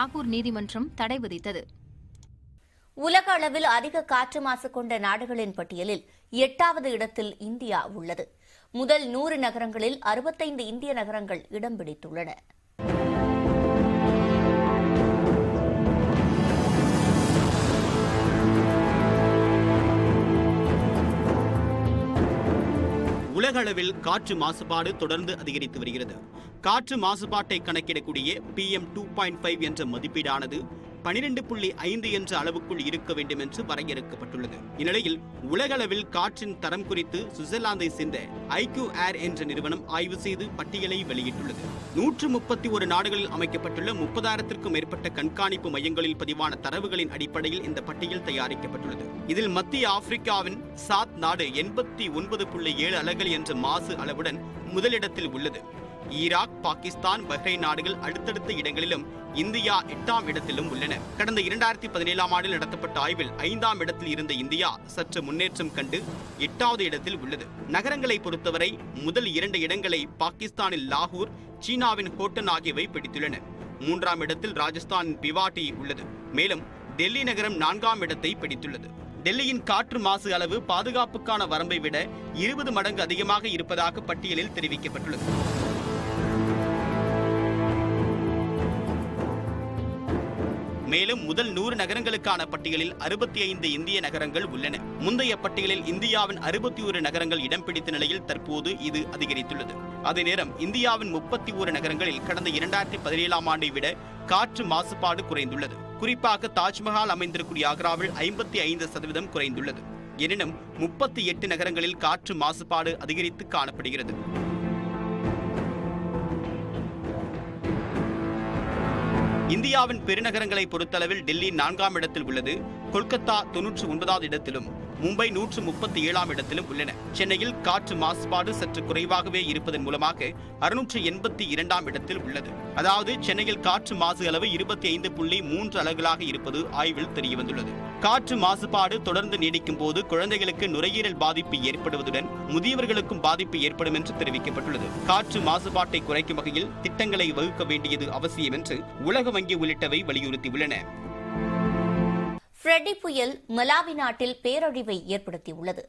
லாகூர் நீதிமன்றம் தடை விதித்தது. உலக அளவில் அதிக காற்று மாசு கொண்ட நாடுகளின் பட்டியலில் 8வது இடத்தில் இந்தியா உள்ளது. முதல் 100 நகரங்களில் 65 இந்திய நகரங்கள் இடம் பிடித்துள்ளன. உலக அளவில் காற்று மாசுபாடு தொடர்ந்து அதிகரித்து வருகிறது. காற்று மாசுபாட்டை கணக்கிடக்கூடிய PM2.5 என்ற மதிப்பீடானது 12.5 என்ற அளவுக்குள் இருக்க வேண்டும் என்று வரையறுக்கப்பட்டுள்ளது. இந்நிலையில் உலக அளவில் காற்றின் தரம் குறித்து சுவிட்சர்லாந்தை சேர்ந்த IQ Air என்ற நிறுவனம் ஆய்வு செய்து பட்டியலை வெளியிட்டுள்ளது. 131 நாடுகளில் அமைக்கப்பட்டுள்ள 30,000க்கும் மேற்பட்ட கண்காணிப்பு மையங்களில் பதிவான தரவுகளின் அடிப்படையில் இந்த பட்டியல் தயாரிக்கப்பட்டுள்ளது. இதில் மத்திய ஆப்பிரிக்காவின் சாத் நாடு 89.7 அலகுகள் என்ற மாசு அளவுடன் முதலிடத்தில் உள்ளது. ஈராக், பாகிஸ்தான், பஹ்ரைன் நாடுகள் அடுத்தடுத்த இடங்களிலும் இந்தியா 8ஆம் இடத்திலும் உள்ளன. கடந்த 2017ஆம் ஆண்டில் நடத்தப்பட்ட ஆய்வில் 5ஆம் இடத்தில் இருந்த இந்தியா சற்று முன்னேற்றம் கண்டு 8வது இடத்தில் உள்ளது. நகரங்களை பொறுத்தவரை முதல் 2 இடங்களை பாகிஸ்தானில் லாகூர், சீனாவின் ஹோட்டன் ஆகியவை பிடித்துள்ளன. 3ஆம் இடத்தில் ராஜஸ்தானின் பிவாட்டி உள்ளது. மேலும் டெல்லி நகரம் 4ஆம் இடத்தை பிடித்துள்ளது. டெல்லியின் காற்று மாசு அளவு பாதுகாப்புக்கான வரம்பை விட 20 மடங்கு அதிகமாக இருப்பதாக பட்டியலில் தெரிவிக்கப்பட்டுள்ளது. மேலும் முதல் 100 நகரங்களுக்கான பட்டியலில் 65 இந்திய நகரங்கள் உள்ளன. முந்தைய பட்டியலில் இந்தியாவின் 61 நகரங்கள் இடம் பிடித்த நிலையில் தற்போது இது அதிகரித்துள்ளது. அதே நேரம் இந்தியாவின் 31 நகரங்களில் கடந்த 2017ஆம் ஆண்டை விட காற்று மாசுபாடு குறைந்துள்ளது. குறிப்பாக தாஜ்மஹால் அமைந்திருக்கூடிய ஆக்ராவில் 55% குறைந்துள்ளது. எனினும் 38 நகரங்களில் காற்று மாசுபாடு அதிகரித்து காணப்படுகிறது. இந்தியாவின் பெருநகரங்களை பொறுத்தளவில் டெல்லி 4ஆம் இடத்தில் உள்ளது. கொல்கத்தா 99வது இடத்திலும், மும்பை 137ஆம் இடத்திலும் உள்ளன. சென்னையில் காற்று மாசுபாடு சற்று குறைவாகவே இருப்பதன் மூலமாக 682ஆம் இடத்தில் உள்ளது. அதாவது சென்னையில் காற்று மாசு அளவு 25.3 அலகுகளாக இருப்பது ஆய்வில் தெரியவந்துள்ளது. காற்று மாசுபாடு தொடர்ந்து நீடிக்கும் போது குழந்தைகளுக்கு நுரையீரல் பாதிப்பு ஏற்படுவதுடன் முதியவர்களுக்கும் பாதிப்பு ஏற்படும் என்று தெரிவிக்கப்பட்டுள்ளது. காற்று மாசுபாட்டை குறைக்கும் வகையில் திட்டங்களை வகுக்க வேண்டியது அவசியம் என்று உலக வங்கி உள்ளிட்டவை வலியுறுத்தியுள்ளன. ஃப்ரெடி புயல் மலாவி நாட்டில் பேரழிவை ஏற்படுத்தியுள்ளது.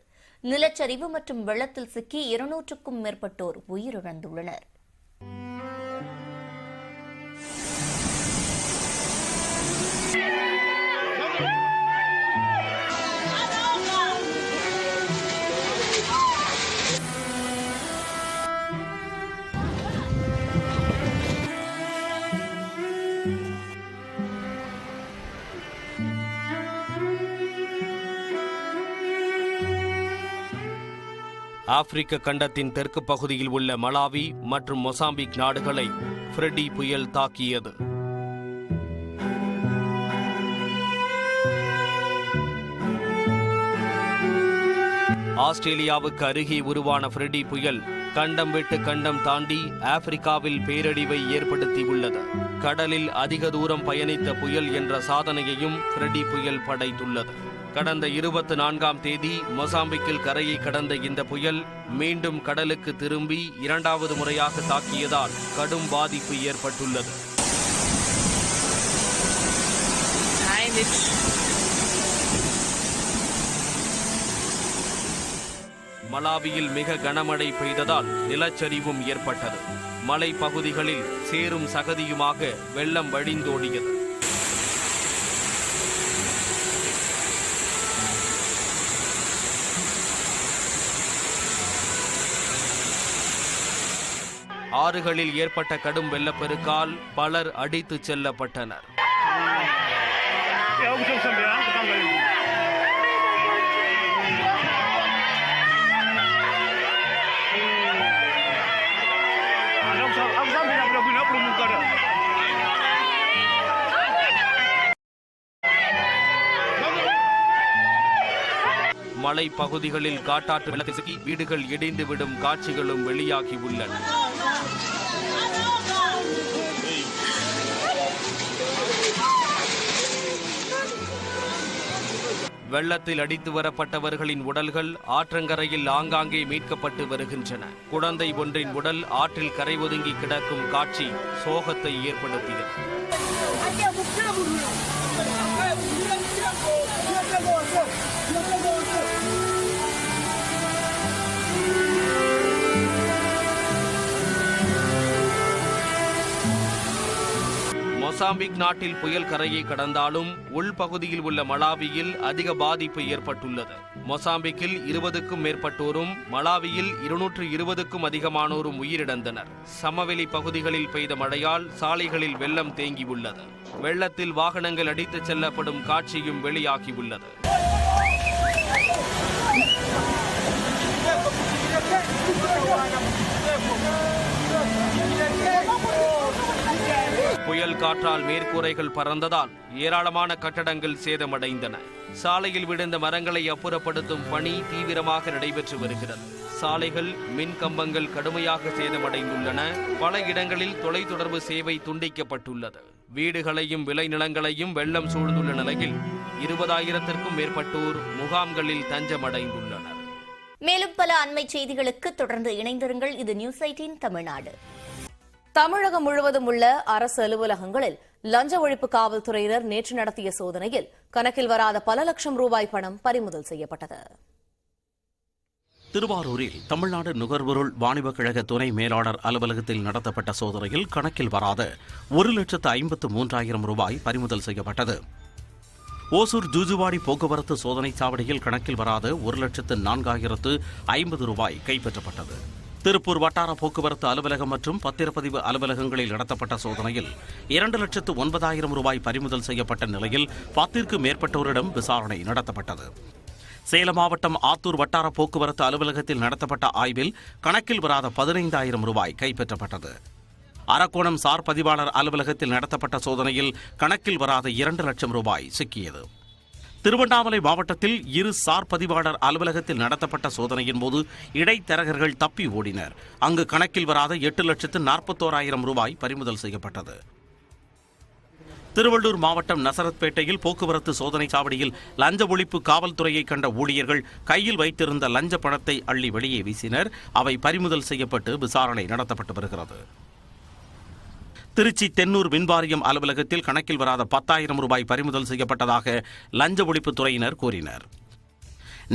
நிலச்சரிவு மற்றும் வெள்ளத்தில் சிக்கி 200க்கும் மேற்பட்டோர் உயிரிழந்துள்ளனர். ஆப்பிரிக்க கண்டத்தின் தெற்கு பகுதியில் உள்ள மலாவி மற்றும் மொசாம்பிக் நாடுகளை ஃப்ரெடி புயல் தாக்கியது. ஆஸ்திரேலியாவுக்கு அருகே உருவான ஃப்ரெடி புயல் கண்டம் விட்டு கண்டம் தாண்டி ஆப்பிரிக்காவில் பேரழிவை ஏற்படுத்தியுள்ளது. கடலில் அதிக தூரம் பயணித்த புயல் என்ற சாதனையையும் ஃப்ரெடி புயல் படைத்துள்ளது. கடந்த 24ஆம் தேதி மொசாம்பிக்கில் கரையை கடந்த இந்த புயல் மீண்டும் கடலுக்கு திரும்பி 2வது முறையாக தாக்கியதால் கடும் பாதிப்பு ஏற்பட்டுள்ளது. மலாவியில் மிக கனமழை பெய்ததால் நிலச்சரிவும் ஏற்பட்டது. மலை பகுதிகளில் சேரும் சகதியுமாக வெள்ளம் வழிந்தோடியது. ஆறுகளில் ஏற்பட்ட கடும் வெள்ளப்பெருக்கால் பலர் அடித்துச் செல்லப்பட்டனர். மலை பகுதிகளில் காட்டாற்று வெள்ளத்தில் சிக்கி வீடுகள் இடிந்துவிடும் காட்சிகளும் வெளியாகி உள்ளன. வெள்ளத்தில் அடித்து வரப்பட்டவர்களின் உடல்கள் ஆற்றங்கரையில் ஆங்காங்கே மீட்கப்பட்டு வருகின்றன. குழந்தை ஒன்றின் உடல் ஆற்றில் கரை ஒதுங்கி கிடக்கும் காட்சி சோகத்தை ஏற்படுத்தியது. மொசாம்பிக் நாட்டில் புயல் கரையை கடந்தாலும் உள்பகுதியில் உள்ள மலாவியில் அதிக பாதிப்பு ஏற்பட்டுள்ளது. மொசாம்பிக்கில் 20க்கும் மேற்பட்டோரும், மலாவியில் 220க்கும் அதிகமானோரும் உயிரிழந்தனர். சமவெளி பகுதிகளில் பெய்த மழையால் சாலைகளில் வெள்ளம் தேங்கியுள்ளது. வெள்ளத்தில் வாகனங்கள் அடித்துச் செல்லப்படும் காட்சியும் வெளியாகியுள்ளது. புயல் காற்றால் மேற்கூரைகள் பறந்ததால் ஏராளமான கட்டடங்கள் சேதமடைந்தன. சாலையில் விழுந்த மரங்களை அப்புறப்படுத்தும் பணி தீவிரமாக நடைபெற்று வருகிறது. சாலைகள், மின் கம்பங்கள் கடுமையாக சேதமடைந்துள்ளன. பல இடங்களில் தொலைத்தொடர்பு சேவை துண்டிக்கப்பட்டுள்ளது. வீடுகளையும் விளைநிலங்களையும் வெள்ளம் சூழ்ந்துள்ள நிலையில் 20,000க்கும் மேற்பட்டோர் முகாம்களில் தஞ்சமடைந்துள்ளனர். மேலும் பல அண்மை செய்திகளுக்கு தொடர்ந்து இணைந்திருங்கள். இது நியூஸ் 18 தமிழ்நாடு. தமிழகம் முழுவதும் உள்ள அரசு அலுவலகங்களில் லஞ்ச ஒழிப்பு காவல்துறையினர் நேற்று நடத்திய சோதனையில் கணக்கில் வராத பல லட்சம் ரூபாய் பணம் பறிமுதல் செய்யப்பட்டது. திருவாரூரில் தமிழ்நாடு நுகர்பொருள் வாணிபக் கழக துணை மேலாளர் அலுவலகத்தில் நடத்தப்பட்ட சோதனையில் கணக்கில் வராத 1,53,000 ரூபாய் பறிமுதல் செய்யப்பட்டது. ஓசூர் ஜூஜுவாடி போக்குவரத்து சோதனை சாவடியில் கணக்கில் வராத 1,04,050 ரூபாய் கைப்பற்றப்பட்டது. திருப்பூர் வட்டார போக்குவரத்து அலுவலகம் மற்றும் பத்திரப்பதிவு அலுவலகங்களில் நடத்தப்பட்ட சோதனையில் 2,09,000 ரூபாய் பறிமுதல் செய்யப்பட்ட நிலையில் 10க்கும் மேற்பட்டோரிடம் விசாரணை நடத்தப்பட்டது. சேலம் மாவட்டம் ஆத்தூர் வட்டார போக்குவரத்து அலுவலகத்தில் நடத்தப்பட்ட ஆய்வில் கணக்கில் வராத 15,000 ரூபாய் கைப்பற்றப்பட்டது. அரக்கோணம் சார் பதிவாளர் அலுவலகத்தில் நடத்தப்பட்ட சோதனையில் கணக்கில் வராத 2 லட்சம் ரூபாய் சிக்கியது. திருவண்ணாமலை மாவட்டத்தில் இரு சார் பதிவாளர் அலுவலகத்தில் நடத்தப்பட்ட சோதனையின் போது இடைத்தரகர்கள் தப்பி ஓடினர். அங்கு கணக்கில் வராத 8,41,000 ரூபாய் பறிமுதல் செய்யப்பட்டது. திருவள்ளூர் மாவட்டம் நசரத்பேட்டையில் போக்குவரத்து சோதனை சாவடியில் லஞ்ச ஒழிப்பு காவல்துறையை கண்ட ஊழியர்கள் கையில் வைத்திருந்த லஞ்ச பணத்தை அள்ளி வெளியே வீசினர். அவை பறிமுதல் செய்யப்பட்டு விசாரணை நடத்தப்பட்டு வருகிறது. திருச்சி தென்னூர் மின்வாரியம் அலுவலகத்தில் கணக்கில் வராத 10,000 ரூபாய் பறிமுதல் செய்யப்பட்டதாக லஞ்ச ஒழிப்புத்துறையினர் கூறினர்.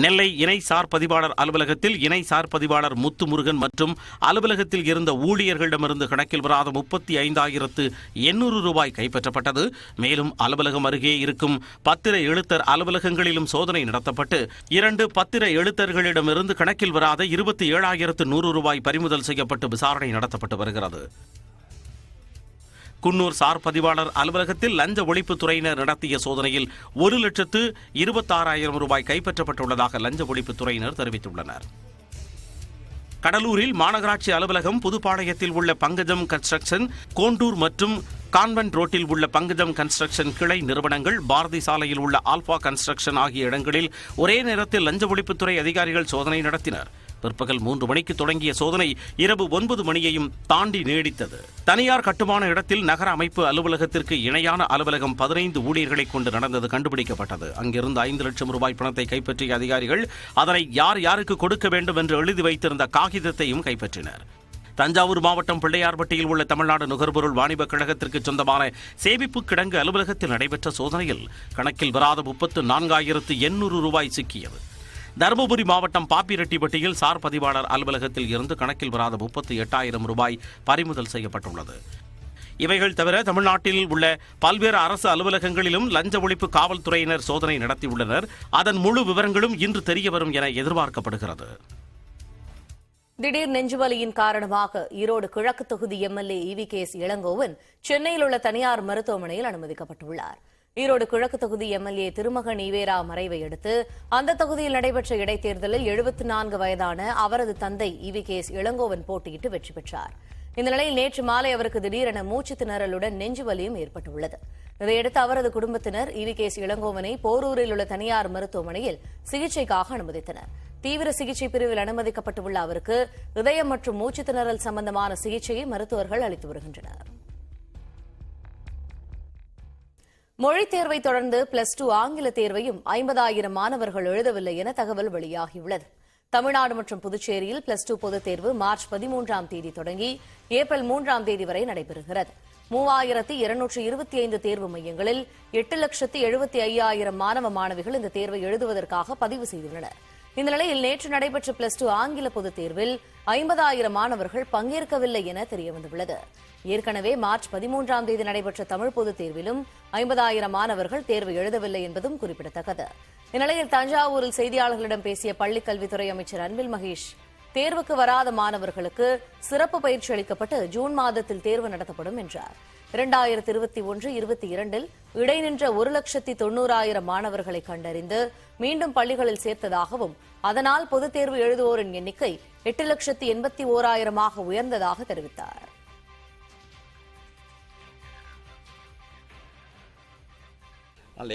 நெல்லை இணை சார் பதிவாளர் அலுவலகத்தில் இணை சார் பதிவாளர் முத்துமுருகன் மற்றும் அலுவலகத்தில் இருந்த ஊழியர்களிடமிருந்து கணக்கில் வராத 35,800 ரூபாய் கைப்பற்றப்பட்டது. மேலும் அலுவலகம் அருகே இருக்கும் பத்திர எழுத்தர் அலுவலகங்களிலும் சோதனை நடத்தப்பட்டு 2 பத்திர எழுத்தர்களிடமிருந்து கணக்கில் வராத 27,100 ரூபாய் பறிமுதல் செய்யப்பட்டு விசாரணை நடத்தப்பட்டு வருகிறது. குன்னூர் சார் பதிவாளர் அலுவலகத்தில் லஞ்ச ஒழிப்புத்துறையினர் நடத்திய சோதனையில் 1,26,000 ரூபாய் கைப்பற்றப்பட்டுள்ளதாக லஞ்ச ஒழிப்புத்துறையினர் தெரிவித்துள்ளனர். கடலூரில் மாநகராட்சி அலுவலகம், புதுப்பாளையத்தில் உள்ள பங்கஜம் கன்ஸ்ட்ரக்ஷன், கோண்டூர் மற்றும் கான்வென்ட் ரோட்டில் உள்ள பங்கஜம் கன்ஸ்ட்ரக்ஷன் கிளை நிறுவனங்கள், பாரதி சாலையில் உள்ள ஆல்பா கன்ஸ்ட்ரக்ஷன் ஆகிய இடங்களில் ஒரே நேரத்தில் லஞ்ச ஒழிப்புத்துறை அதிகாரிகள் சோதனை நடத்தினர். பிற்பகல் 3 மணிக்கு தொடங்கிய சோதனை இரவு 9 மணியையும் தாண்டி நீடித்தது. தனியார் கட்டுமான இடத்தில் நகர அமைப்பு அலுவலகத்திற்கு இணையான அலுவலகம் 15 ஊழியர்களை கொண்டு நடந்தது கண்டுபிடிக்கப்பட்டது. அங்கிருந்து 5 லட்சம் ரூபாய் பணத்தை கைப்பற்றிய அதிகாரிகள் அதனை யார் யாருக்கு கொடுக்க வேண்டும் என்று எழுதி வைத்திருந்த காகிதத்தையும் கைப்பற்றினர். தஞ்சாவூர் மாவட்டம் பிள்ளையார்பட்டியில் உள்ள தமிழ்நாடு நுகர்பொருள் வாணிபக் கழகத்திற்கு சொந்தமான சேமிப்பு கிடங்கு அலுவலகத்தில் நடைபெற்ற சோதனையில் கணக்கில் வராத 34,800 ரூபாய் சிக்கியது. தருமபுரி மாவட்டம் பாப்பிரெட்டிப்பட்டியில் சார் பதிவாளர் அலுவலகத்தில் இருந்து கணக்கில் வராத 38,000 ரூபாய் பறிமுதல் செய்யப்பட்டுள்ளது. இவைகள் தவிர தமிழ்நாட்டில் உள்ள பல்வேறு அரசு அலுவலகங்களிலும் லஞ்ச ஒழிப்பு காவல்துறையினர் சோதனை நடத்தியுள்ளனர். அதன் முழு விவரங்களும் இன்று தெரியவரும் என எதிர்பார்க்கப்படுகிறது. திடீர் நெஞ்சுவலியின் காரணமாக ஈரோடு கிழக்கு தொகுதி எம்எல்ஏ EVKS இளங்கோவன் சென்னையில் உள்ள தனியார் மருத்துவமனையில் அனுமதிக்கப்பட்டுள்ளார். ஈரோடு கிழக்கு தொகுதி எம்எல்ஏ திருமகன் ஈவேரா மறைவை அடுத்து அந்த தொகுதியில் நடைபெற்ற இடைத்தேர்தலில் 74 வயதான அவரது தந்தை EVKS இளங்கோவன் போட்டியிட்டு வெற்றி பெற்றார். இந்த நிலையில் நேற்று மாலை அவருக்கு திடீரென மூச்சு திணறலுடன் நெஞ்சுவலியும் ஏற்பட்டுள்ளது. இதையடுத்து அவரது குடும்பத்தினர் EVKS இளங்கோவனை போரூரில் உள்ள தனியார் மருத்துவமனையில் சிகிச்சைக்காக அனுமதித்தனர். தீவிர சிகிச்சை பிரிவில் அனுமதிக்கப்பட்டுள்ள அவருக்கு இதயம் மற்றும் மூச்சு திணறல் சம்பந்தமான சிகிச்சையை மருத்துவர்கள் அளித்து வருகின்றனர். மொழித் தேர்வை தொடர்ந்து +2 ஆங்கில தேர்வையும் 50,000 மாணவர்கள் எழுதவில்லை என தகவல் வெளியாகியுள்ளது. தமிழ்நாடு மற்றும் புதுச்சேரியில் +2 பொதுத் தேர்வு மார்ச் 13ஆம் தேதி தொடங்கி ஏப்ரல் 3ஆம் தேதி வரை நடைபெறுகிறது. 3,225 தேர்வு மையங்களில் 8,75,000 மாணவ மாணவிகள் இந்த தேர்வை எழுதுவதற்காக பதிவு செய்துள்ளனர். இந்த நிலையில் நேற்று நடைபெற்ற +2 ஆங்கில பொதுத் தேர்வில் 50,000 மாணவர்கள் பங்கேற்கவில்லை என தெரியவந்துள்ளது. ஏற்கனவே மார்ச் 13ஆம் தேதி நடைபெற்ற தமிழ் பொதுத் தேர்விலும் 50,000 மாணவர்கள் தேர்வு எழுதவில்லை என்பதும் குறிப்பிடத்தக்கது. இந்நிலையில் தஞ்சாவூரில் செய்தியாளர்களிடம் பேசிய பள்ளிக் கல்வித்துறை அமைச்சர் அன்பில் மகேஷ், தேர்வுக்கு வராத மாணவர்களுக்கு சிறப்பு பயிற்சி அளிக்கப்பட்டு ஜூன் மாதத்தில் தேர்வு நடத்தப்படும் என்றார். 2021-22 இடைநின்ற 1,90,000 மாணவர்களை கண்டறிந்து மீண்டும் பள்ளிகளில் சேர்த்ததாகவும் அதனால் பொதுத் தேர்வு எழுதுவோரின் எண்ணிக்கை 8,81,000 உயர்ந்ததாக தெரிவித்தார்.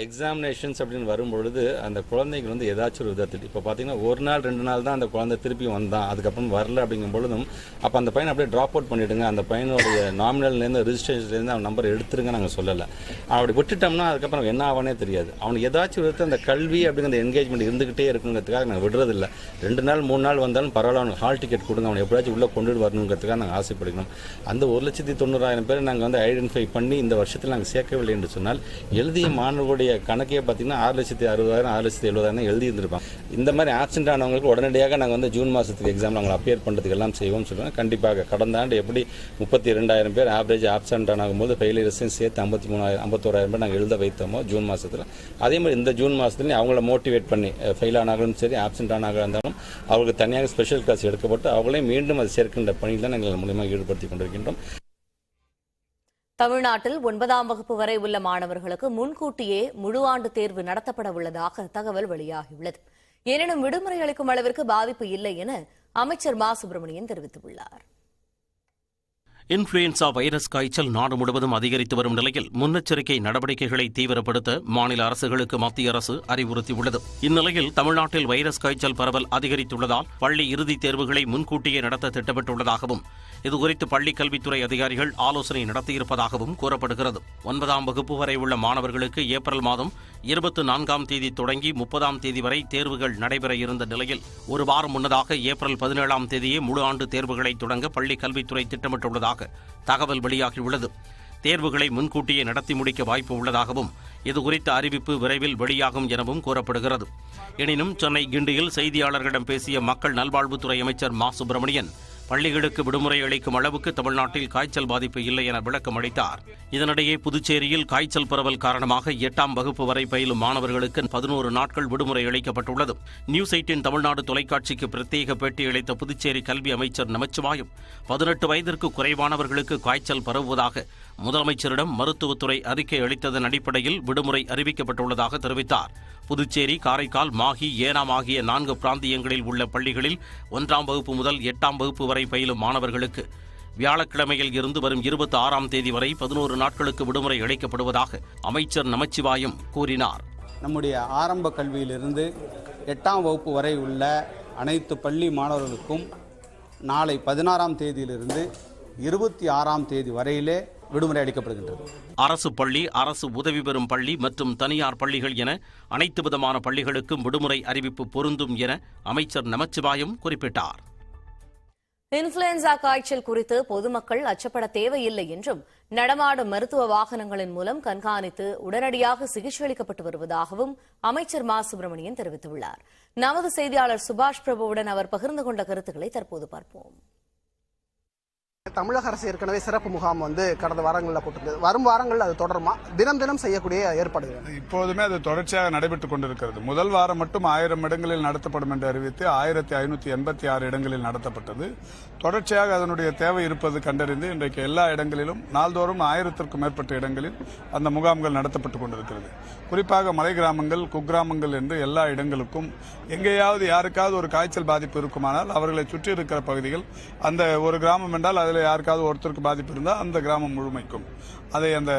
எக்ஸாமினேஷன்ஸ் அப்படின்னு வரும்பொழுது அந்த குழந்தைகள் வந்து ஏதாச்சும் ஒரு விதத்தில் இப்போ பார்த்தீங்கன்னா 1 நாள் 2 நாள் தான் அந்த குழந்தை திருப்பி வந்தான், அதுக்கப்புறம் வரல அப்படிங்கும் பொழுதும் அப்போ அந்த பையனை அப்படியே ட்ராப் அவுட் பண்ணிவிடுங்க, அந்த பையனுடைய நாமினல்லேருந்து ரிஜிஸ்ட்ரேஷன்லேருந்து அவன் நம்பர் எடுத்துருங்க நாங்கள் சொல்லலை. அப்படி விட்டுட்டோம்னா அதுக்கப்புறம் என்ன ஆவானே தெரியாது. அவனுக்கு ஏதாச்சும் விதத்தில் அந்த கல்வி அப்படிங்கிற அந்த என்கேஜ்மெண்ட் இருந்துகிட்டே இருக்குங்கிறதுக்காக நாங்கள் விடுறதில்லை. 2 நாள் 3 நாள் வந்தாலும் பரவாயில்ல, அவனுக்கு ஹால் டிக்கெட் கொடுங்க, அவனை எப்படியாச்சும் உள்ளே கொண்டுட்டு வரணுங்கிறதுக்காக நாங்கள் ஆசைப்படுகிறோம். அந்த 1,90,000 பேர் நாங்கள் வந்து ஐடென்டிஃபை பண்ணி இந்த வருஷத்தில் நாங்கள் சேர்க்கவில்லை என்று சொன்னால் எழுதிய மாணவர்களுடைய கணக்கே பார்த்தீங்கன்னா 6,60,000 6,70,000 எழுதி இருந்திருப்பாங்க. இந்த மாதிரி ஆப்சென்ட் ஆனவங்களுக்கு உடனடியாக நாங்கள் வந்து ஜூன் மாதத்துக்கு எக்ஸாம் நாங்கள் அப்பியர் பண்ணுறதுக்கு எல்லாம் செய்வோம்னு சொல்லுவாங்க. கண்டிப்பாக கடந்த ஆண்டு எப்படி 32,000 பேர் ஆவரேஜ் ஆப்சென்ட் ஆகும்போது ஃபெயிலியர்ஸையும் சேர்த்து 51,000 பேர் நாங்கள் எழுத வைத்தோமோ ஜூன் மாதத்தில், அதே மாதிரி இந்த ஜூன் மாதத்துலேயும் அவங்கள மோட்டிவேட் பண்ணி ஃபெயில் ஆனாலும் சரி ஆப்சென்ட் ஆனாக இருந்தாலும் அவங்களுக்கு தனியாக ஸ்பெஷல் கிளாஸ் எடுக்கப்பட்டு அவங்களையும் மீண்டும் அது சேர்க்கின்ற பணியில் தான் நாங்கள் மூலியமாக ஈடுபடுத்திக் கொண்டிருக்கின்றோம். தமிழ்நாட்டில் 9ஆம் வகுப்பு வரை உள்ள மாணவர்களுக்கு முன்கூட்டியே முழு ஆண்டு தேர்வு நடத்தப்பட உள்ளதாக தகவல் வெளியாகியுள்ளது. எனினும் விடுமுறை அளிக்கும் அளவிற்கு பாதிப்பு இல்லை என அமைச்சர் மா சுப்பிரமணியன் தெரிவித்துள்ளார். இன்ஃபுளுவன்சா வைரஸ் காய்ச்சல் நாடு முழுவதும் அதிகரித்து வரும் நிலையில் முன்னெச்சரிக்கை நடவடிக்கைகளை தீவிரப்படுத்த மாநில அரசுகளுக்கு மத்திய அரசு அறிவுறுத்தியுள்ளது. இந்நிலையில் தமிழ்நாட்டில் வைரஸ் காய்ச்சல் பரவல் அதிகரித்துள்ளதால் பள்ளி இறுதித் தேர்வுகளை முன்கூட்டியே நடத்த திட்டமிட்டுள்ளதாகவும் இதுகுறித்து பள்ளிக் கல்வித்துறை அதிகாரிகள் ஆலோசனை நடத்தியிருப்பதாகவும் கூறப்படுகிறது. 9ஆம் வகுப்பு வரை உள்ள மாணவர்களுக்கு ஏப்ரல் மாதம் 24ஆம் தேதி தொடங்கி 30ஆம் தேதி வரை தேர்வுகள் நடைபெற இருந்த நிலையில் ஒரு வாரம் முன்னதாக ஏப்ரல் 17ஆம் தேதியே முழு ஆண்டு தேர்வுகளை தொடங்க பள்ளிக் கல்வித்துறை திட்டமிட்டுள்ளதாக தகவல் வெளியாகியுள்ளது. தேர்வுகளை முன்கூட்டியே நடத்தி முடிக்க வாய்ப்பு உள்ளதாகவும் இதுகுறித்த அறிவிப்பு விரைவில் வெளியாகும் எனவும் கூறப்படுகிறது. எனினும் சென்னை கிண்டியில் செய்தியாளர்களிடம் பேசிய மக்கள் நல்வாழ்வுத்துறை அமைச்சர் மா சுப்பிரமணியன் பள்ளிகளுக்கு விடுமுறை அளிக்கும் அளவுக்கு தமிழ்நாட்டில் காய்ச்சல் பாதிப்பு இல்லை என விளக்கம் அளித்தார். இதனிடையே புதுச்சேரியில் காய்ச்சல் பரவல் காரணமாக 8ஆம் வகுப்பு வரை பயிலும் மாணவர்களுக்கு 11 நாட்கள் விடுமுறை அளிக்கப்பட்டுள்ளது. நியூஸ் 18 தமிழ்நாடு தொலைக்காட்சிக்கு பிரத்யேக பேட்டி அளித்த புதுச்சேரி கல்வி அமைச்சர் நமச்சிவாயம் 18 வயதிற்கு குறைவானவர்களுக்கு காய்ச்சல் பரவுவதாக முதலமைச்சரிடம் மருத்துவத்துறை அறிக்கை அளித்ததன் அடிப்படையில் விடுமுறை அறிவிக்கப்பட்டுள்ளதாக தெரிவித்தார். புதுச்சேரி, காரைக்கால், மாஹி, ஏனாம் ஆகிய 4 பிராந்தியங்களில் உள்ள பள்ளிகளில் 1ஆம் வகுப்பு முதல் 8ஆம் வகுப்பு வரை பயிலும் மாணவர்களுக்கு வியாழக்கிழமையில் இருந்து வரும் 26ஆம் தேதி வரை 11 நாட்களுக்கு விடுமுறை அளிக்கப்படுவதாக அமைச்சர் நமச்சிவாயம் கூறினார். நம்முடைய ஆரம்ப கல்வியிலிருந்து 8ஆம் வகுப்பு வரை உள்ள அனைத்து பள்ளி மாணவர்களுக்கும் நாளை 16ஆம் தேதியிலிருந்து 26ஆம் தேதி வரையிலே விடுமுறை அளிக்கப்படுகின்றது. அரசு பள்ளி, அரசு உதவி பெறும் பள்ளி மற்றும் தனியார் பள்ளிகள் என அனைத்து விதமான பள்ளிகளுக்கும் விடுமுறை அறிவிப்பு பொருந்தும் என அமைச்சர் நமச்சிவாயம் குறிப்பிட்டார். இன்ஃபுளுவன்சா காய்ச்சல் குறித்து பொதுமக்கள் அச்சப்பட தேவையில்லை என்றும் நடமாடும் மருத்துவ வாகனங்களின் மூலம் கண்காணித்து உடனடியாக சிகிச்சை அளிக்கப்பட்டு வருவதாகவும் அமைச்சர் மா சுப்பிரமணியன் தெரிவித்துள்ளார். நமது செய்தியாளர் சுபாஷ் பிரபுவுடன் அவர் பகிர்ந்து கொண்ட கருத்துக்களை தற்போது பார்ப்போம். தமிழக அரசு ஏற்கனவே சிறப்பு முகாம் கடந்த வாரங்களில் போட்டிருந்தது. வரும் வாரங்களில் அது தொடருமா? தினம் தினம் செய்யக்கூடிய ஏற்பாடுகள் இப்போதுமே அது தொடர்ச்சியாக நடைபெற்றுக் கொண்டிருக்கிறது. முதல் வாரம் மட்டும் 1000 இடங்களில் நடத்தப்படும் என்று அறிவித்து 1586 இடங்களில் நடத்தப்பட்டது. தொடர்ச்சியாக அதனுடைய தேவை இருப்பது கண்டறிந்து இன்றைக்கு எல்லா இடங்களிலும் நாள்தோறும் 1000க்கும் மேற்பட்ட இடங்களில் அந்த முகாம்கள் நடத்தப்பட்டுக் கொண்டிருக்கிறது. குறிப்பாக மலை கிராமங்கள், குக்கிராமங்கள் என்று எல்லா இடங்களுக்கும் எங்கேயாவது யாருக்காவது ஒரு காய்ச்சல் பாதிப்பு இருக்குமானால் அவர்களை சுற்றி இருக்கிற பகுதிகள், அந்த ஒரு கிராமம் என்றால் அதில் யாருக்காவது ஒருத்தருக்கு பாதிப்பு இருந்தால் அந்த கிராமம் முழுமைக்கும் அதை அந்த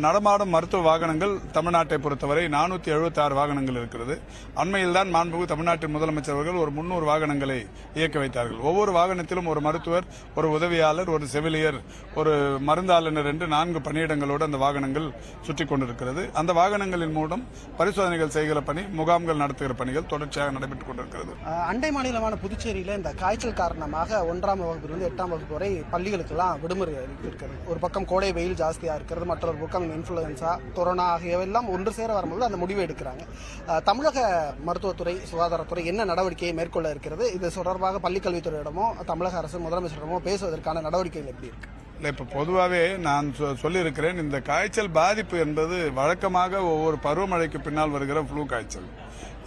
நடமாடும் மருத்துவ வாகனங்கள் தமிழ்நாட்டை பொறுத்தவரை 476 வாகனங்கள் இருக்கிறது. அண்மையில் தான் மாண்புமிகு தமிழ்நாட்டின் முதலமைச்சர் அவர்கள் ஒரு 300 வாகனங்களை இயக்க வைத்தார்கள். ஒவ்வொரு வாகனத்திலும் ஒரு மருத்துவர், ஒரு உதவியாளர், ஒரு செவிலியர், ஒரு மருந்தாளுநர் என்று 4 பணியிடங்களோடு அந்த வாகனங்கள் சுற்றி கொண்டிருக்கிறது. அந்த வாகனங்களின் மூலம் பரிசோதனைகள் செய்கிற பணி, முகாம்கள் நடத்துகிற பணிகள் தொடர்ச்சியாக நடைபெற்றுக் கொண்டிருக்கிறது. அண்டை மாநிலமான புதுச்சேரியில் இந்த காய்ச்சல் காரணமாக 1ஆம் வகுப்பிலிருந்து 8ஆம் வகுப்பு வரை பள்ளிகளுக்கெல்லாம் விடுமுறை இருக்கிறது. ஒரு பக்கம் கோடை வெயில் ஜாஸ்தியாக இருக்கிறது, மற்றொரு பக்கம் இன்ஃப்ளூயன்ஸா, கொரோனா ஆகியவையெல்லாம் ஒன்று சேர வரும்போது அந்த முடிவை எடுக்கிறாங்க. தமிழக மருத்துவத்துறை, சுகாதாரத்துறை என்ன நடவடிக்கையை மேற்கொள்ள இருக்கிறது? இது தொடர்பாக பள்ளிக்கல்வித்துறையிடமோ தமிழக அரசு முதலமைச்சரிடமோ பேசுவதற்கான நடவடிக்கைகள் எப்படி இருக்கு? இப்போ பொதுவாகவே நான் சொல்லியிருக்கிறேன், இந்த காய்ச்சல் பாதிப்பு என்பது வழக்கமாக ஒவ்வொரு பருவமழைக்கு பின்னால் வருகிற ஃப்ளூ காய்ச்சல்.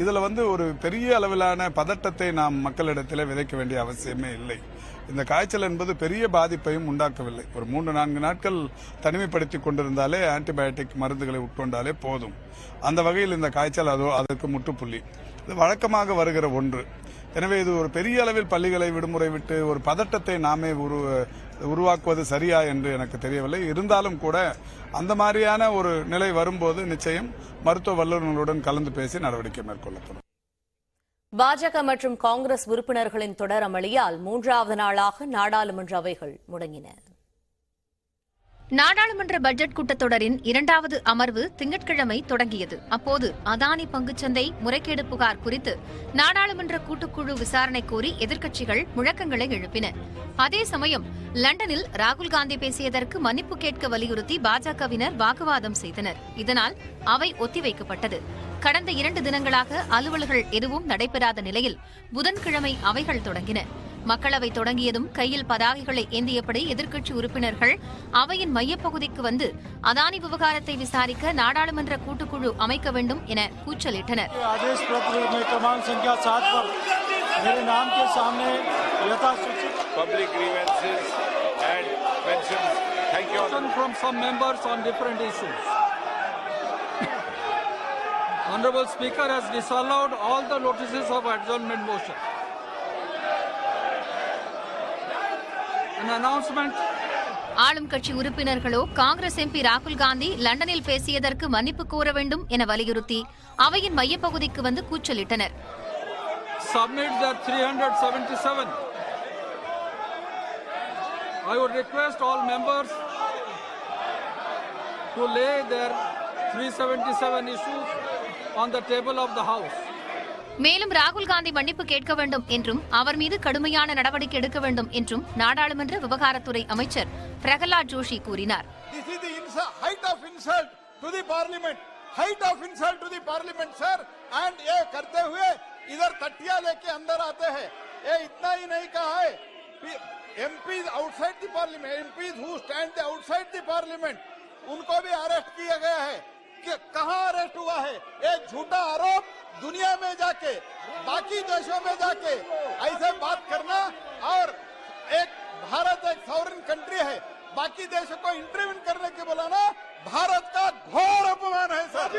இதில் ஒரு பெரிய அளவிலான பதட்டத்தை நாம் மக்களிடத்தில் விதைக்க வேண்டிய அவசியமே இல்லை. இந்த காய்ச்சல் என்பது பெரிய பாதிப்பையும் உண்டாக்கவில்லை. ஒரு 3-4 நாட்கள் தனிமைப்படுத்தி கொண்டிருந்தாலே, ஆன்டிபயோட்டிக் மருந்துகளை உட்கொண்டாலே போதும். அந்த வகையில் இந்த காய்ச்சல் அதற்கு முற்றுப்புள்ளி. இது வழக்கமாக வருகிற ஒன்று. எனவே இது ஒரு பெரிய அளவில் பள்ளிகளை விடுமுறை விட்டு ஒரு பதட்டத்தை நாமே உருவாக்குவது சரியா என்று எனக்கு தெரியவில்லை. இருந்தாலும் கூட அந்த மாதிரியான ஒரு நிலை வரும்போது நிச்சயம் மருத்துவ வல்லுநர்களுடன் கலந்து பேசி நடவடிக்கை மேற்கொள்ளப்படும். பாஜக மற்றும் காங்கிரஸ் உறுப்பினர்களின் தொடர் அமளியால் 3வது நாளாக நாடாளுமன்ற அவைகள் முடங்கின. நாடாளுமன்ற பட்ஜெட் கூட்டத்தொடரின் 2வது அமர்வு திங்கட்கிழமை தொடங்கியது. அப்போது அதானி பங்குச்சந்தை முறைகேடு புகார் குறித்து நாடாளுமன்ற கூட்டுக்குழு விசாரணை கோரி எதிர்க்கட்சிகள் முழக்கங்களை எழுப்பின. அதே சமயம் லண்டனில் ராகுல் காந்தி பேசியதற்கு மன்னிப்பு கேட்க வலியுறுத்தி பாஜகவினர் வாக்குவாதம் செய்தனர். இதனால் அவை ஒத்திவைக்கப்பட்டது. கடந்த 2 தினங்களாக அலுவல்கள் எதுவும் நடைபெறாத நிலையில் புதன்கிழமை அவைகள் தொடங்கின. மக்களவை தொடங்கியதும் கையில் பதாகைகளை ஏந்தியபடி எதிர்க்கட்சி உறுப்பினர்கள் அவையின் மையப்பகுதிக்கு வந்து அதானி விவகாரத்தை விசாரிக்க நாடாளுமன்ற கூட்டுக்குழு அமைக்க வேண்டும் என கூச்சலிட்டனர். Honorable Speaker has disallowed all the notices of adjournment motion. An announcement. ஆளும் கட்சி உறுப்பினர்களோ காங்கிரஸ் எம்பி ராகுல் காந்தி லண்டனில் பேசியதற்கு மன்னிப்பு கோர வேண்டும் என வலியுறுத்தி அவையின் மையப்பகுதிக்கு வந்து கூச்சலிட்டனர். Submit their 377. I would request all members to lay their 377 issues on the table of the House. மேலும் ராகுல் காந்தி மன்னிப்பு கேட்க வேண்டும் என்றும் அவர் மீது கடுமையான நடவடிக்கை எடுக்க வேண்டும் என்றும் நாடாளுமன்ற விவகாரத்துறை அமைச்சர் பிரகலாத் ஜோஷி கூறினார். This is the height of insult to the parliament. Height of insult to the parliament, sir. And ये करते हुए इधर तटिया लेके अंदर आते हैं. ये इतना ही नहीं कहा है. MPs outside the parliament, MPs who stand outside the parliament, उनको भी अरेस्ट किया गया है. कि कहां अरेस्ट हुआ है? एक झूठा आरोप दुनिया में जाके, बाकी देशों में जाके ऐसे बात करना, और एक भारत एक सॉवरेन कंट्री है, बाकी देशों को इंटरवीन करने के बुलाना भारत का घोर अपमान है सर.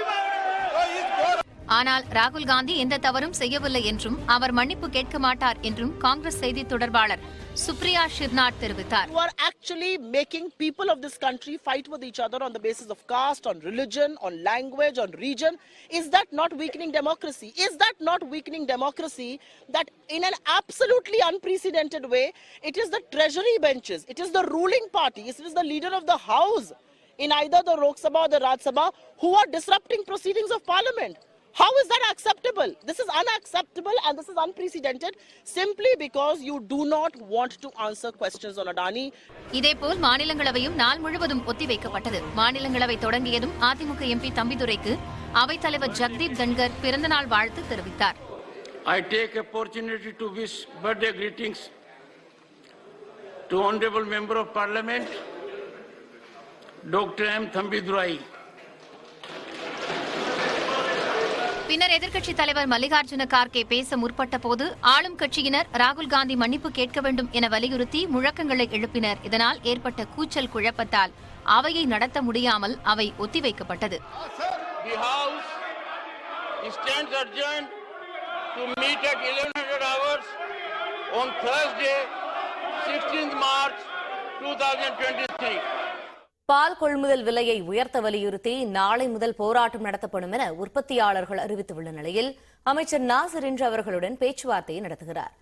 तो इस घोर ஆனால் ராகுல் காந்தி எந்த தவறும் செய்யவில்லை என்றும் அவர் மன்னிப்பு கேட்க மாட்டார் என்றும் காங்கிரஸ் செய்தி தொடர்பாளர் சுப்ரியா ஷிர்னாட் தெரிவித்தார். You are actually making people of this country fight with each other on the basis of caste, on religion, on language, on region. Is that not weakening democracy? Is that not weakening democracy that in an absolutely unprecedented way, it is the treasury benches, it is the ruling party, it is the leader of the house in either the Lok Sabha or the Raj Sabha who are disrupting proceedings of parliament? How is that acceptable? This is unacceptable and this is unprecedented simply because you do not want to answer questions on Adani. இதேபோல் மாநிலங்களவையும் நாள் முழுவதும் ஒத்திவைக்கப்பட்டது. மாநிலங்களவை தொடங்கியதும் AIADMK MP தம்பிதுரைக்கு அவைத் தலைவர் ஜக்தீப் தன்கர் பிறந்தநாள் வாழ்த்து தெரிவித்தார். I take opportunity to wish birthday greetings to Honorable Member of Parliament Dr. M. Thambidurai. பின்னர் எதிர்க்கட்சித் தலைவர் மல்லிகார்ஜுன கார்கே பேச முற்பட்ட போது ஆளும் கட்சியினர் ராகுல் காந்தி மன்னிப்பு கேட்க வேண்டும் என வலியுறுத்தி முழக்கங்களை எழுப்பினர். இதனால் ஏற்பட்ட கூச்சல் குழப்பத்தால் அவையை நடத்த முடியாமல் அவை ஒத்திவைக்கப்பட்டது. The House stands adjourned to meet at 1100 hours on Thursday, 16th March 2023. பால் கொள்முதல் விலையை உயர்த்த வலியுறுத்தி நாளை முதல் போராட்டம் நடத்தப்படும் என உற்பத்தியாளர்கள் அறிவித்துள்ள நிலையில் அமைச்சர் நாசர் இன்று அவர்களுடன் பேச்சுவார்த்தையை நடத்துகிறார்.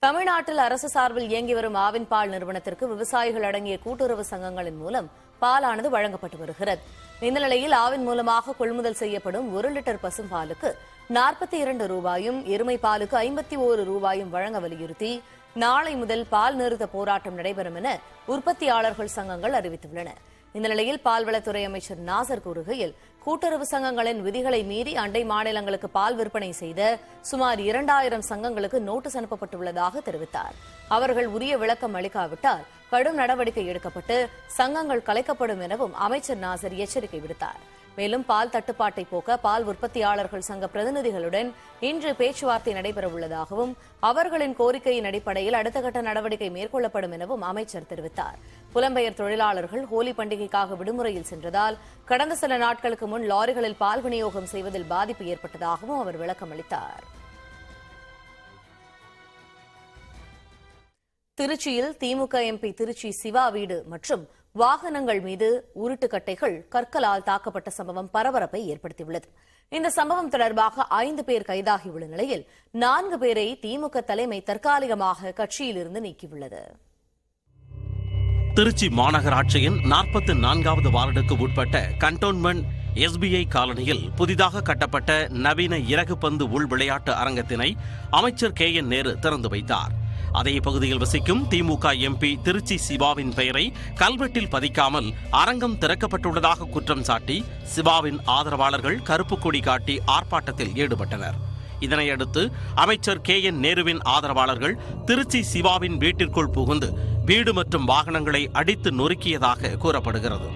தமிழ்நாட்டில் அரசு சார்பில் இயங்கி வரும் ஆவின் பால் நிறுவனத்திற்கு விவசாயிகள் அடங்கிய கூட்டுறவு சங்கங்களின் மூலம் பாலானது வழங்கப்பட்டு வருகிறது. இந்த நிலையில் ஆவின் மூலமாக கொள்முதல் செய்யப்படும் 1 லிட்டர் பசும்பாலுக்கு 42 ரூபாயும், எருமை பாலுக்கு 51 ரூபாயும் வழங்க வலியுறுத்தி நாளை முதல் பால் நிறுத்த போராட்டம் நடைபெறும் என உற்பத்தியாளர்கள் சங்கங்கள் அறிவித்துள்ளன. இந்த நிலையில் பால்வளத்துறை அமைச்சர் நாசர் கூறுகையில், கூட்டுறவு சங்கங்களின் விதிகளை மீறி அண்டை மாநிலங்களுக்கு பால் விற்பனை செய்த சுமார் 2000 சங்கங்களுக்கு நோட்டீஸ் அனுப்பப்பட்டுள்ளதாக தெரிவித்தார். அவர்கள் உரிய விளக்கம் அளிக்காவிட்டால் கடும் நடவடிக்கை எடுக்கப்பட்டு சங்கங்கள் கலைக்கப்படும் எனவும் அமைச்சர் நாசர் எச்சரிக்கை விடுத்தார். மேலும் பால் தட்டுப்பாட்டை போக்க பால் உற்பத்தியாளர்கள் சங்க பிரதிநிதிகளுடன் இன்று பேச்சுவார்த்தை நடைபெறவுள்ளதாகவும் அவர்களின் கோரிக்கையின் அடிப்படையில் அடுத்த கட்ட நடவடிக்கை மேற்கொள்ளப்படும் எனவும் அமைச்சர் தெரிவித்தார். புலம்பெயர் தொழிலாளர்கள் ஹோலி பண்டிகைக்காக விடுமுறையில் சென்றதால் கடந்த சில நாட்களுக்கு முன் லாரிகளில் பால் விநியோகம் செய்வதில் பாதிப்பு ஏற்பட்டதாகவும் அவர் விளக்கம் அளித்தார். திருச்சியில் திமுக எம்பி திருச்சி சிவா வீடு மற்றும் வாகனங்கள் மீது உருட்டுக்கட்டைகள் கற்களால் தாக்கப்பட்ட சம்பவம் பரபரப்பை ஏற்படுத்தியுள்ளது. இந்த சம்பவம் தொடர்பாக 5 பேர் கைதாகியுள்ள நிலையில் 4 பேரை திமுக தலைமை தற்காலிகமாக கட்சியிலிருந்து நீக்கியுள்ளது. திருச்சி மாநகராட்சியின் 44வது வார்டுக்கு உட்பட்ட கண்டோன்மெண்ட் SBI காலனியில் புதிதாக கட்டப்பட்ட நவீன இறகுப்பந்து உள் விளையாட்டு அரங்கத்தினை அமைச்சர் KN நேரு திறந்து வைத்தார். அதே பகுதியில் வசிக்கும் திமுக எம்பி திருச்சி சிவாவின் பெயரை கல்வெட்டில் பதிக்காமல் அரங்கம் திறக்கப்பட்டுள்ளதாக குற்றம் சாட்டி சிவாவின் ஆதரவாளர்கள் கருப்பு கொடி காட்டி ஆர்ப்பாட்டத்தில் ஈடுபட்டனர். இதனையடுத்து அமைச்சர் KN நேருவின் ஆதரவாளர்கள் திருச்சி சிவாவின் வீட்டிற்குள் புகுந்து வீடு மற்றும் வாகனங்களை அடித்து நொறுக்கியதாக கூறப்படுகிறது.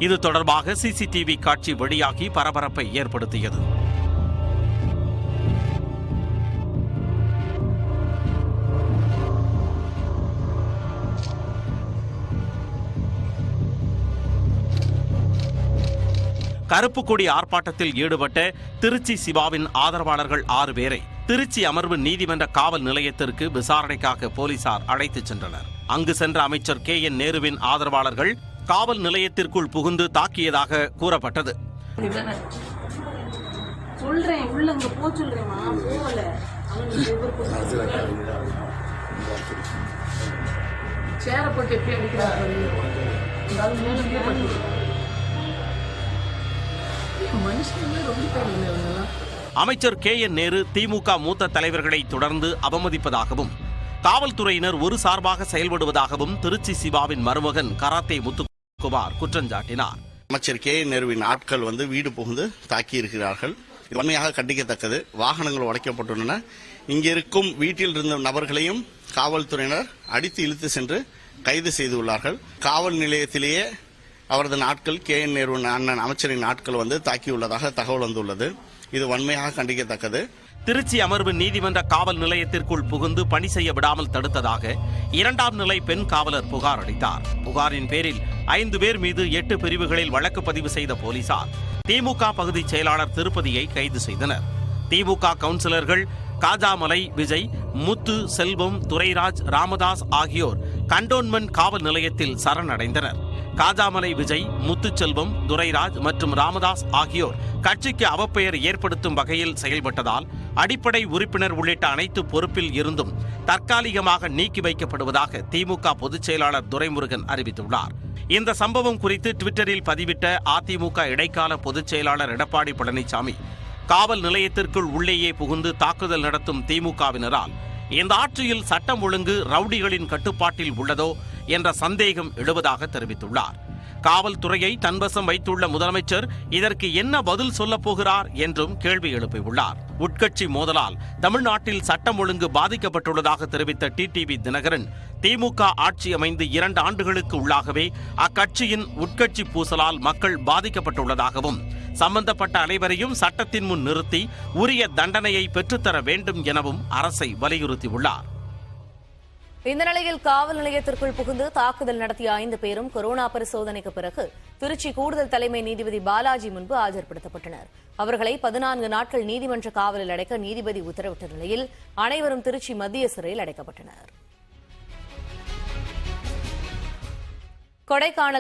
இது தொடர்பாக CCTV காட்சி வெளியாகி பரபரப்பை ஏற்படுத்தியது. கருப்பு கொடி ஆர்ப்பாட்டத்தில் ஈடுபட்ட திருச்சி சிவாவின் ஆதரவாளர்கள் 6 பேரை திருச்சி அமர்வு நீதிமன்ற காவல் நிலையத்திற்கு விசாரணைக்காக போலீசார் அழைத்துச் சென்றனர். அங்கு சென்ற அமைச்சர் KN நேருவின் ஆதரவாளர்கள் காவல் நிலையத்திற்குள் புகுந்து தாக்கியதாக கூறப்பட்டது. அமைச்சர் KN நேரு திமுக மூத்த தலைவர்களை தொடர்ந்து அவமதிப்பதாகவும் காவல்துறையினர் ஒரு சார்பாக செயல்படுவதாகவும் திருச்சி சிவாவின் மருமகன் கராத்தே முத்துக்குமார் குற்றம் சாட்டினார். அமைச்சர் KN நேருவின் ஆட்கள் வீடு புகுந்து தாக்கியிருக்கிறார்கள். இது உண்மையாக கண்டிக்கத்தக்கது. வாகனங்கள் உடைக்கப்பட்டுள்ளன. இங்கே இருக்கும் வீட்டில் இருந்த நபர்களையும் காவல்துறையினர் அடித்து இழுத்து சென்று கைது செய்துள்ளார்கள். காவல் நிலையத்திலேயே அவரது நாட்கள் KN நேரு அண்ணன் அமைச்சரின் நாட்கள் தாக்கியுள்ளதாக தகவல் வந்துள்ளது. இது வன்மையாக கண்டிக்கத்தக்கது. திருச்சி அமர்வு நீதிமன்ற காவல் நிலையத்திற்குள் புகுந்து பணி செய்ய விடாமல் தடுத்ததாக 2ஆம் நிலை பெண் காவலர் புகார் அளித்தார். புகாரின் பேரில் 5 பேர் மீது 8 பிரிவுகளில் வழக்கு பதிவு செய்த போலீசார் திமுக பகுதி செயலாளர் திருப்பதியை கைது செய்தனர். திமுக கவுன்சிலர்கள் காஜாமலை விஜய், முத்து, செல்வம், துரைராஜ், ராமதாஸ் ஆகியோர் கண்டோன்மெண்ட் காவல் நிலையத்தில் சரணடைந்தனர். காஜாமலை விஜய், முத்துச்செல்வம், துரைராஜ் மற்றும் ராமதாஸ் ஆகியோர் கட்சிக்கு அவப்பெயர் ஏற்படுத்தும் வகையில் செயல்பட்டதால் அடிப்படை உறுப்பினர் உள்ளிட்ட அனைத்து பொறுப்பில் இருந்தும் தற்காலிகமாக நீக்கி வைக்கப்படுவதாக திமுக பொதுச் செயலாளர் துரைமுருகன் அறிவித்துள்ளார். இந்த சம்பவம் குறித்து ட்விட்டரில் பதிவிட்ட அதிமுக இடைக்கால பொதுச் செயலாளர் எடப்பாடி பழனிசாமி, காவல் நிலையத்திற்குள் உள்ளேயே புகுந்து தாக்குதல் நடத்தும் திமுகவினரால் இந்த ஆட்சியில் சட்டம் ஒழுங்கு ரவுடிகளின் கட்டுப்பாட்டில் உள்ளதோ என்ற சந்தேகம் எழுவதாக தெரிவித்துள்ளார். காவல்துறையை தன்வசம் வைத்துள்ள முதலமைச்சர் இதற்கு என்ன பதில் சொல்லப் போகிறார் என்றும் கேள்வி எழுப்பியுள்ளார். உட்கட்சி மோதலால் தமிழ்நாட்டில் சட்டம் ஒழுங்கு பாதிக்கப்பட்டுள்ளதாக தெரிவித்த டிடிவி தினகரன், திமுக ஆட்சி அமைந்து 2 ஆண்டுகளுக்கு உள்ளாகவே அக்கட்சியின் உட்கட்சி பூசலால் மக்கள் பாதிக்கப்பட்டுள்ளதாகவும் சம்பந்தப்பட்ட அனைவரையும் சட்டத்தின் முன் நிறுத்தி உரிய தண்டனையை பெற்றுத்தர வேண்டும் எனவும் அரசை வலியுறுத்தியுள்ளார். இந்த நிலையில் காவல் நிலையத்திற்குள் புகுந்து தாக்குதல் நடத்திய 5 பேரும் கொரோனா பரிசோதனைக்கு பிறகு திருச்சி கூடுதல் தலைமை நீதிபதி பாலாஜி முன்பு ஆஜர்படுத்தப்பட்டனர். அவர்களை 14 நாட்கள் நீதிமன்ற காவலில் அடைக்க நீதிபதி உத்தரவிட்ட நிலையில் அனைவரும் திருச்சி மத்திய சிறையில் அடைக்கப்பட்டனர். கொடைக்கானல்